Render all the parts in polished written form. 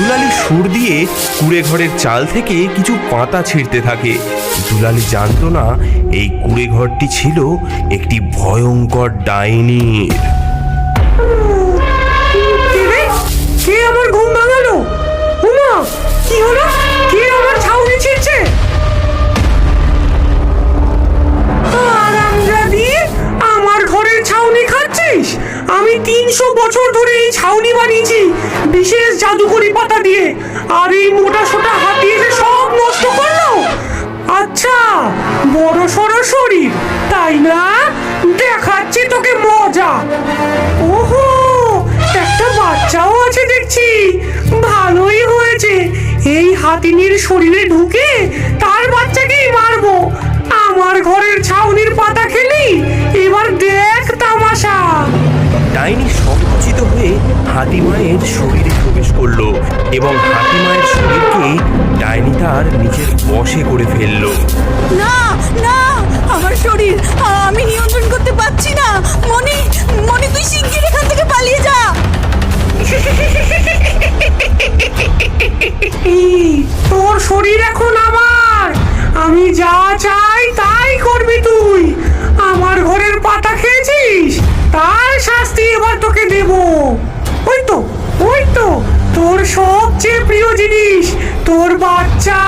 দুলালি সুর দিয়ে কুঁড়ে ঘরের চাল থেকে কিছু পাতা ছিঁড়তে থাকে। দুলালি জানতো না এই কুঁড়ে ঘরটি ছিল একটি ভয়ঙ্কর ডাইনির। কে আমার ঘুম ভাঙালো? উমা, কি হলো? কে আমার ছাউনি ছিঁড়ছে? আরামজাদি, আমার ঘরের ছাউনি খাচ্ছিস? আমি 300 বছর ধরে এই ছাউনি বানিয়েছি বিশেষ জাদুকরি পাতা দিয়ে, আর এই মোটা সোটা হাতি এসে সব নষ্ট করলো। আচ্ছা, বড় সড়ো শরীর তাই না? দেখাচ্ছি তোকে মজা। ওহো, একটা বাচ্চাও আছে দেখছি। ভালোই হয়েছে, এই হাতিনির শরীরে ঢুকে তার বাচ্চাকেই মারবো। আমার ঘরের ছাউনির পাতা খেলি, এবার দেখ তামাশা। ডাইনি সংকুচিত হয়ে হাতিমায়ের শরীরে প্রবেশ করলো এবং হাতিমায়ের শরীরকে ডাইনি তার নিজের বশে করে ফেললো। না না, আমার শরীর আমি নিয়ন্ত্রণ করতে পারছি না। মনি মনি, তুই শিগগির এখান থেকে পালিয়ে যা। তোর শরীর এখন আমার, আমি যা চাই তাই করবি তুই। আমার ঘরের পাতা খেয়েছিস, তার শাস্তি এবার তোকে দেব। ওই তো, ওই তো তোর সবচেয়ে প্রিয় জিনিস, তোর বাচ্চা।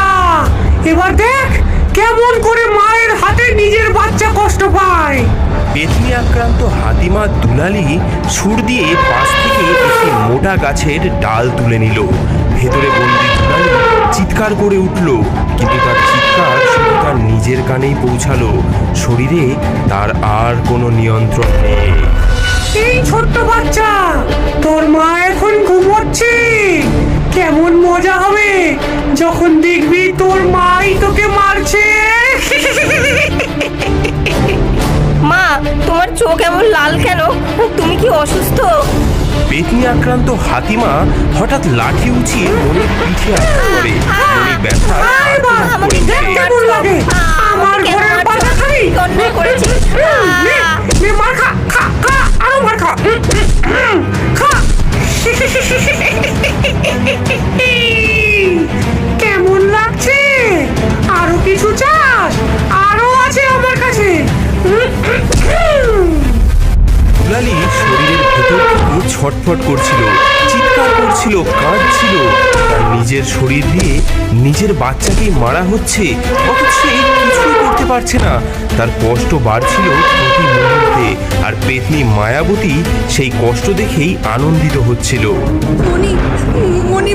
এবার দেখ কেমন করে মায়ের হাতে নিজের বাচ্চা কষ্ট পায়। পেতনি আক্রান্ত হাতিমা দুলালি সুর দিয়ে পাশ থেকে একটি মোটা গাছের ডাল তুলে নিল। ভেতরে বন্দি দুলালি চিৎকার করে উঠল, কিন্তু তার চিৎকার শুধু তার নিজের কানেই পৌঁছালো। শরীরে তার আর কোনো নিয়ন্ত্রণ নেই। এই ছোট্ট বাচ্চা, তোর মা এখন ঘুমোচ্ছে। কেমন মজা হবে যখন দেখবি তোর মাই তোকে মারছে। মা, তোমার চোখ এমন লাল কেন? তুমি কি অসুস্থ? পেতনি আক্রান্ত হাতিমা হঠাৎ লাঠি উঁচিয়ে মনির পিঠে আঘাত করে। মনি ব্যথা আয় বাবা, আমাকে দেখ কেমন লাগে। আমার ঘরের পাতা খাই। অন্যায় করেছি। নে, নে, মার খা, খা, খা, আরো মার খা। খা। কেমন লাগছে? আরো কিছু চাস? আরো আছে আমার কাছে। দুলালি শরীরের ভেতর থেকে ছটফট করছিল, চিৎকার করছিল, কাঁদছিল। তার নিজের শরীর দিয়ে নিজের বাচ্চাকেই মারা হচ্ছে, অথচ সে কিছুই করতে পারছে না। তার কষ্ট বাড়ছিল প্রতি মুহূর্তে, আর পেতনি মায়াবতী সেই কষ্ট দেখেই আনন্দিত হচ্ছিল। মনি মনি